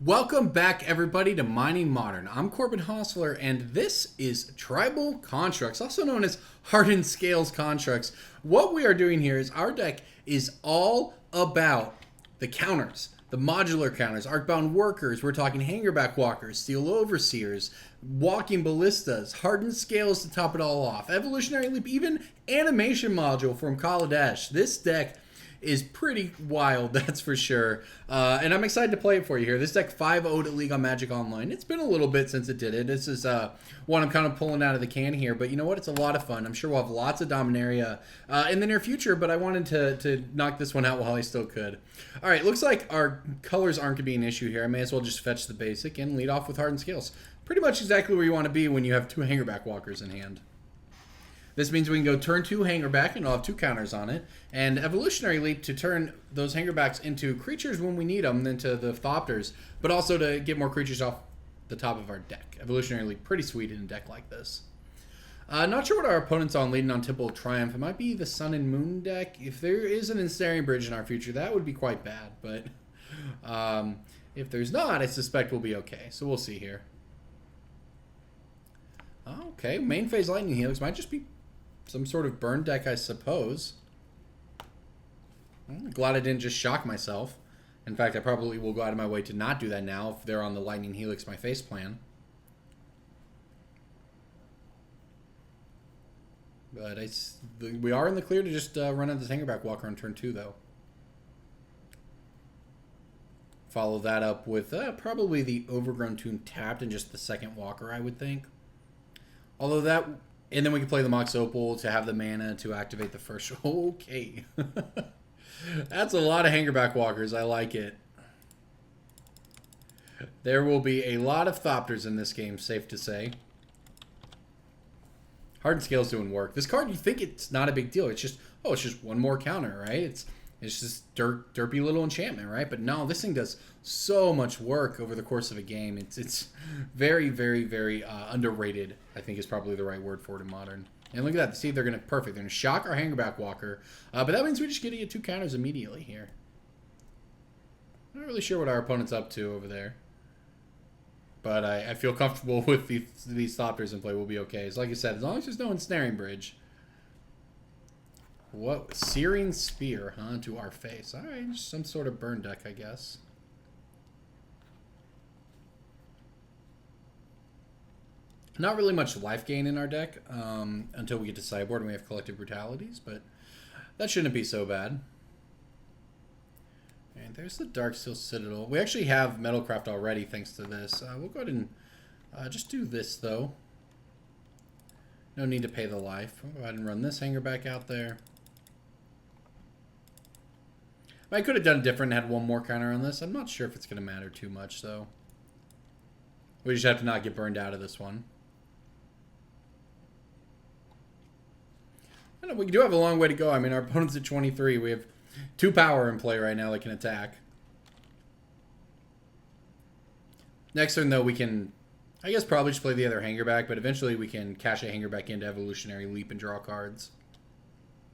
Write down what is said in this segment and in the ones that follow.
Welcome back, everybody, to Mining Modern. I'm Corbin Hostler, and this is Tribal Constructs, also known as Hardened Scales Constructs. What we are doing here is our deck is all about the counters, the modular counters, Arcbound Workers. We're talking Hangarback Walkers, Steel Overseers, Walking Ballistas, Hardened Scales to top it all off, Evolutionary Leap, even Animation Module from Kaladesh. This deck is pretty wild, that's for sure. And I'm excited to play it for you here. This deck 5-0'd at League on Magic Online. It's been a little bit since it did it. This is one I'm kind of pulling out of the can here. But you know what? It's a lot of fun. I'm sure we'll have lots of Dominaria in the near future. But I wanted to knock this one out while I still could. All right, looks like our colors aren't going to be an issue here. I may as well just fetch the basic and lead off with Hardened Scales. Pretty much exactly where you want to be when you have two Hangarback Walkers in hand. This means we can go turn 2 Hangarback, and I'll have 2 counters on it. And Evolutionary Leap to turn those Hangarbacks into creatures when we need them, into the Thopters, but also to get more creatures off the top of our deck. Evolutionary Leap, pretty sweet in a deck like this. Not sure what our opponent's on leading on Temple of Triumph. It might be the Sun and Moon deck. If there is an Ensnaring Bridge in our future, that would be quite bad. But if there's not, I suspect we'll be okay. So we'll see here. Okay, main phase Lightning Helix might just be some sort of burn deck, I suppose. I'm glad I didn't just shock myself. In fact, I probably will go out of my way to not do that now if they're on the Lightning Helix my face plan. But we are in the clear to just run out this Hangarback Walker on turn 2, though. Follow that up with probably the Overgrown Tomb tapped and just the second Walker, I would think. Although that... And then we can play the Mox Opal to have the mana to activate the first. Okay. That's a lot of Hangarback Walkers. I like it. There will be a lot of Thopters in this game, safe to say. Hardened Scales doing work. This card, you think it's not a big deal. It's just, oh, it's just one more counter, right? It's just derpy little enchantment, right? But no, this thing does so much work over the course of a game. It's very, very, very underrated, I think is probably the right word for it in Modern. And look at that. See, they're going to, perfect. They're going to shock our Hangarback Walker. But that means we just get to get 2 counters immediately here. I'm not really sure what our opponent's up to over there. But I feel comfortable with these Thopters in play. We'll be okay. So like I said, as long as there's no Ensnaring Bridge. What? Searing Spear, huh? To our face. Alright, just some sort of burn deck, I guess. Not really much life gain in our deck until we get to sideboard and we have Collective Brutalities, but that shouldn't be so bad. And there's the Darksteel Citadel. We actually have Metalcraft already thanks to this. We'll go ahead and just do this, though. No need to pay the life. We'll go ahead and run this Hangarback out there. I could have done different and had one more counter on this. I'm not sure if it's going to matter too much, though. We just have to not get burned out of this one. I know, we do have a long way to go. I mean, our opponent's at 23. We have 2 power in play right now that can attack. Next turn, though, we can, I guess, probably just play the other Hangarback, but eventually we can cash a Hangarback into Evolutionary Leap and draw cards.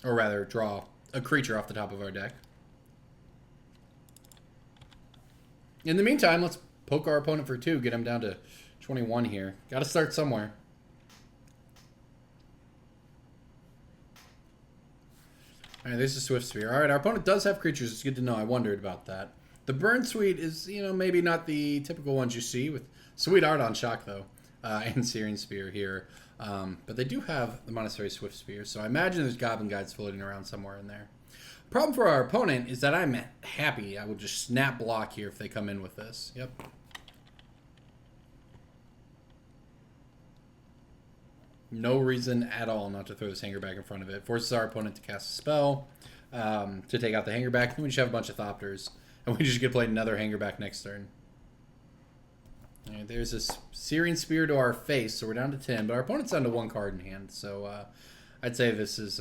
Or rather, draw a creature off the top of our deck. In the meantime, let's poke our opponent for 2, get him down to 21 here. Got to start somewhere. All right, there's a Swift Sphere. All right, our opponent does have creatures. It's good to know. I wondered about that. The Burn Suite is, you know, maybe not the typical ones you see with sweet art on Shock, though, and Searing Spear here. But they do have the Monastery Swift Spear, so I imagine there's Goblin Guides floating around somewhere in there. Problem for our opponent is that I'm happy. I will just snap block here if they come in with this. Yep. No reason at all not to throw this Hangarback in front of it. Forces our opponent to cast a spell to take out the Hangarback. Then we just have a bunch of Thopters. And we just get played another Hangarback next turn. All right, there's this Searing Spear to our face, so we're down to 10. But our opponent's down to 1 card in hand. So I'd say this is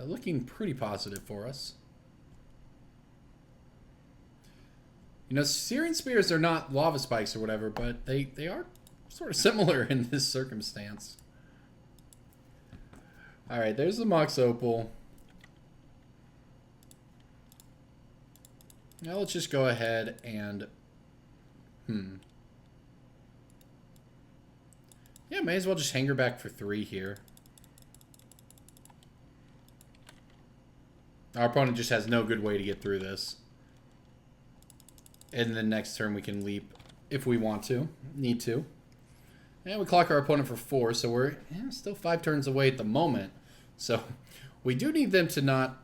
looking pretty positive for us. You know, Searing Spears are not Lava Spikes or whatever, but they are sort of similar in this circumstance. Alright, there's the Mox Opal. Now let's just go ahead and Yeah, may as well just Hangarback for 3 here. Our opponent just has no good way to get through this. And the next turn we can leap if we want to, need to. And we clock our opponent for 4, so we're still 5 turns away at the moment. So we do need them to not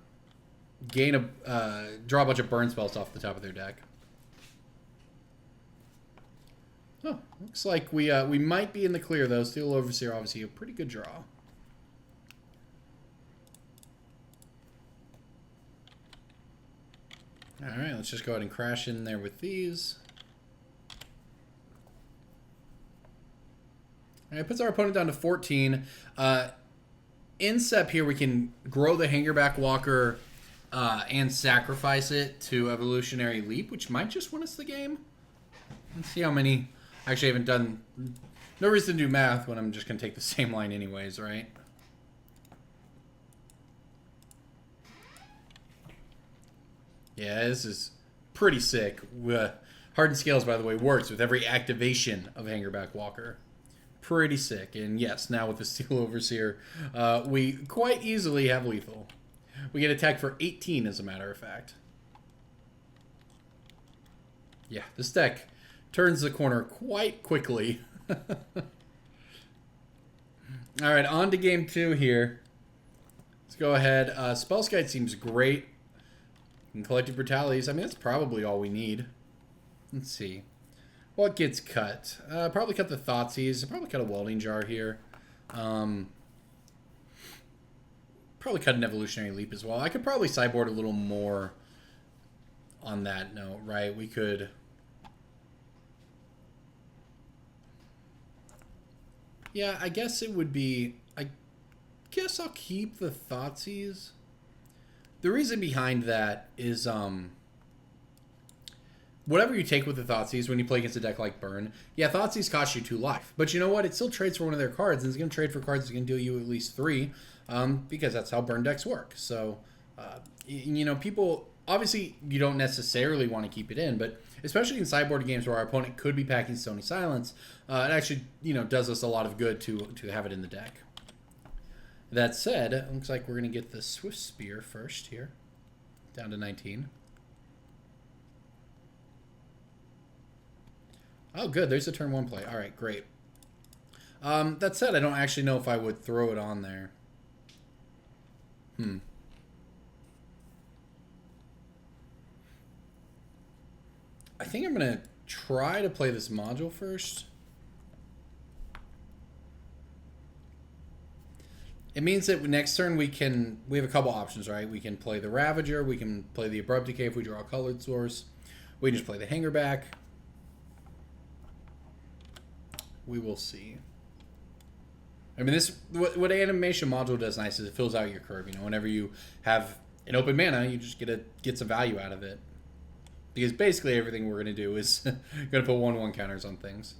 gain draw a bunch of burn spells off the top of their deck. Oh, looks like we might be in the clear though. Steel Overseer, obviously a pretty good draw. All right, let's just go ahead and crash in there with these. All right, puts our opponent down to 14. Incept here, we can grow the Hangarback Walker and sacrifice it to Evolutionary Leap, which might just win us the game. Let's see how many. Actually, I haven't done. No reason to do math when I'm just going to take the same line anyways, right? Yeah, this is pretty sick. Hardened Scales, by the way, works with every activation of Hangarback Walker. Pretty sick. And yes, now with the Steel Overseer, we quite easily have lethal. We get attacked for 18, as a matter of fact. Yeah, this deck turns the corner quite quickly. Alright, on to game 2 here. Let's go ahead. Spell Guide seems great. And Collective Brutalities, I mean, that's probably all we need. Let's see. What gets cut? Probably cut the Thoughtseize. Probably cut a Welding Jar here. Probably cut an Evolutionary Leap as well. I could probably sideboard a little more on that note, right? We could... Yeah, I guess it would be... I guess I'll keep the Thoughtseize. The reason behind that is... whatever you take with the Thoughtseize when you play against a deck like Burn, yeah, Thoughtseize costs you 2 life. But you know what? It still trades for one of their cards, and it's going to trade for cards that can deal you at least 3, because that's how Burn decks work. So, you know, people... Obviously, you don't necessarily want to keep it in, but especially in sideboard games where our opponent could be packing Stony Silence, it actually, you know, does us a lot of good to have it in the deck. That said, it looks like we're going to get the Swift Spear first here, down to 19. Oh, good. There's a turn 1 play. All right, great. That said, I don't actually know if I would throw it on there. I think I'm going to try to play this module first. It means that next turn we have a couple options, right? We can play the Ravager, we can play the Abrupt Decay if we draw a colored source. We can just play the Hangarback. We will see. I mean, this what animation module does nice is it fills out your curve. You know, whenever you have an open mana, you just get some value out of it. Because basically everything we're going to do is going to put 1/1 counters on things.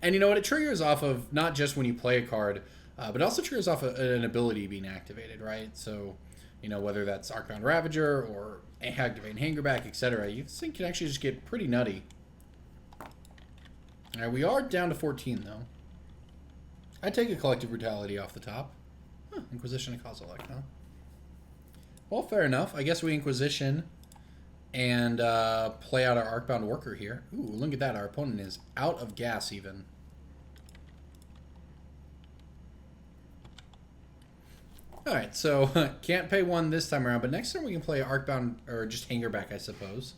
And you know what? It triggers off of not just when you play a card, but it also triggers off an ability being activated, right? So, you know, whether that's Arcbound Ravager or activating Hangarback, etc., you think can actually just get pretty nutty. All right, we are down to 14, though. I'd take a Collective Brutality off the top. Huh, Inquisition and Kozilek, huh? Well, fair enough. I guess we Inquisition and play out our Arcbound Walker here. Ooh, look at that. Our opponent is out of gas, even. All right, so can't pay 1 this time around, but next time we can play Arcbound, or just Hangarback, I suppose.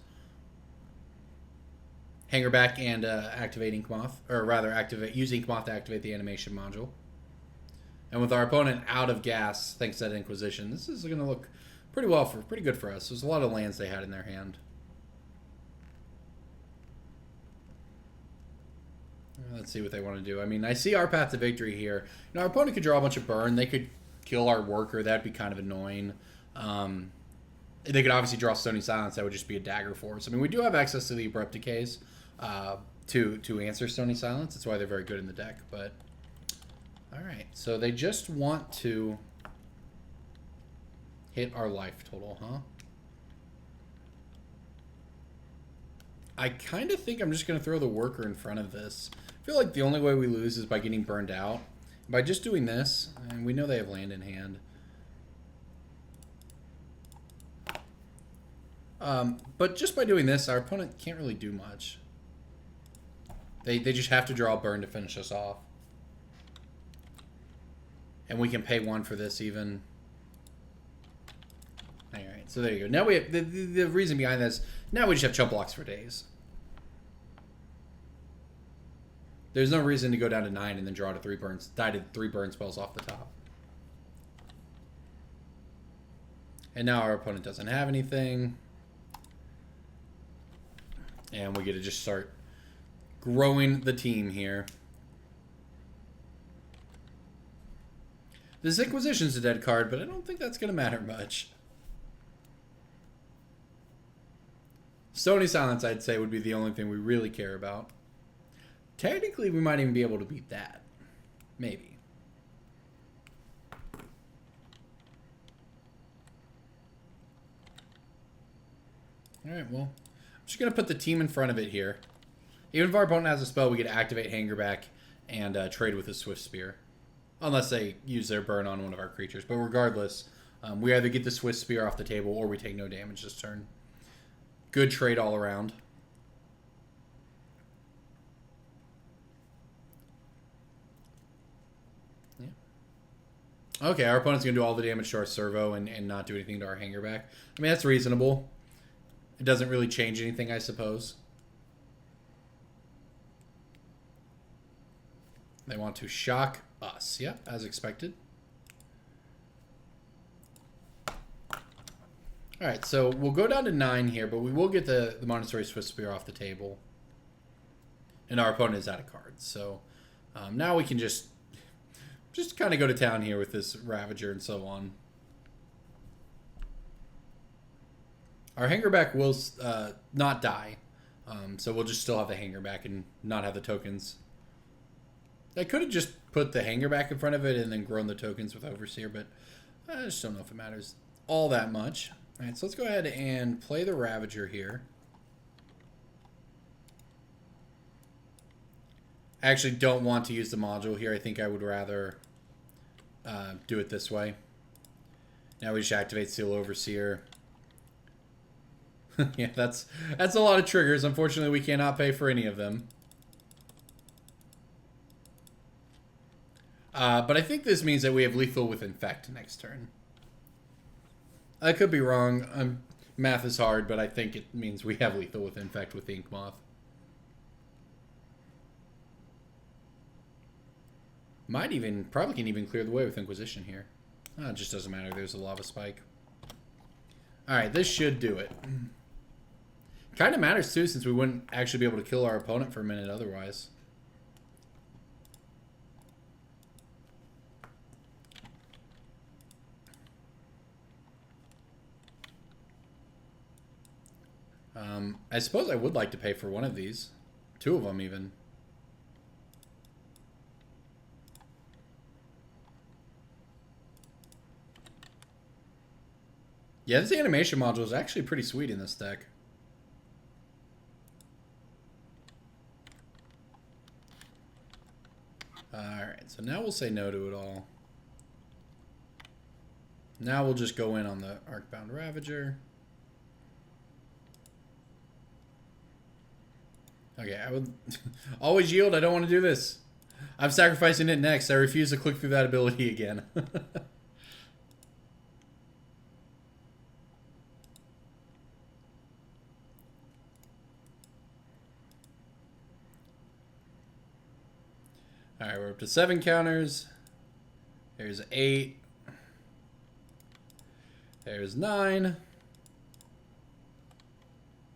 Hangarback and activate Inkmoth, or rather use Inkmoth to activate the animation module. And with our opponent out of gas, thanks to that Inquisition, this is going to look pretty good for us. There's a lot of lands they had in their hand. Let's see what they want to do. I mean, I see our path to victory here. You know, our opponent could draw a bunch of burn. They could kill our worker. That'd be kind of annoying. They could obviously draw Stony Silence. That would just be a dagger for us. I mean, we do have access to the Abrupt Decays to answer Stony Silence. That's why they're very good in the deck. But all right, so they just want to hit our life total, huh? I kind of think I'm just going to throw the worker in front of this. I feel like the only way we lose is by getting burned out. By just doing this, and we know they have land in hand. But just by doing this, our opponent can't really do much. They just have to draw a burn to finish us off. And we can pay 1 for this even. Alright, so there you go. Now we have the reason behind this, now we just have chump blocks for days. There's no reason to go down to 9 and then draw to 3 burns, die to 3 burn spells off the top. And now our opponent doesn't have anything. And we get to just start growing the team here. This Inquisition's a dead card, but I don't think that's going to matter much. Stony Silence, I'd say, would be the only thing we really care about. Technically, we might even be able to beat that. Maybe. Alright, well, I'm just going to put the team in front of it here. Even if our opponent has a spell, we get to activate Hangarback and trade with a Swift Spear. Unless they use their burn on one of our creatures. But regardless, we either get the Swift Spear off the table or we take no damage this turn. Good trade all around. Yeah. Okay, our opponent's going to do all the damage to our servo and not do anything to our Hangarback. I mean, that's reasonable. It doesn't really change anything, I suppose. They want to shock us. Yeah, as expected. Alright, so we'll go down to 9 here, but we will get the Montessori Swift Spear off the table. And our opponent is out of cards. So now we can just kind of go to town here with this Ravager and so on. Our Hangarback will not die. So we'll just still have the Hangarback and not have the tokens. I could have just put the Hangarback in front of it and then grown the tokens with Overseer, but I just don't know if it matters all that much. Alright, so let's go ahead and play the Ravager here. I actually don't want to use the module here. I think I would rather do it this way. Now we just activate Seal Overseer. Yeah, that's a lot of triggers. Unfortunately, we cannot pay for any of them. But I think this means that we have lethal with infect next turn. I could be wrong. Math is hard, but I think it means we have lethal with infect with Inkmoth. Probably can even clear the way with Inquisition here. It just doesn't matter. There's a lava spike. Alright, this should do it. Kind of matters too, since we wouldn't actually be able to kill our opponent for a minute otherwise. I suppose I would like to pay for one of these. 2 of them, even. Yeah, this animation module is actually pretty sweet in this deck. Alright, so now we'll say no to it all. Now we'll just go in on the Arcbound Ravager. Okay, I would always yield. I don't want to do this. I'm sacrificing it next. I refuse to click through that ability again. Alright, we're up to 7 counters. There's 8. There's 9.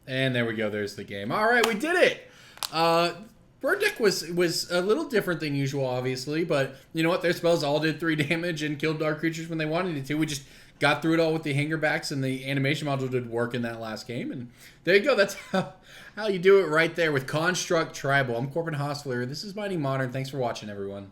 And there we go. There's the game. Alright, we did it! Bird deck was a little different than usual, obviously, but you know what? Their spells all did 3 damage and killed our creatures when they wanted it to. We just got through it all with the Hangerbacks, and the animation module did work in that last game. And there you go. That's how you do it right there with Construct Tribal. I'm Corbin Hosfler. This is Mighty Modern. Thanks for watching, everyone.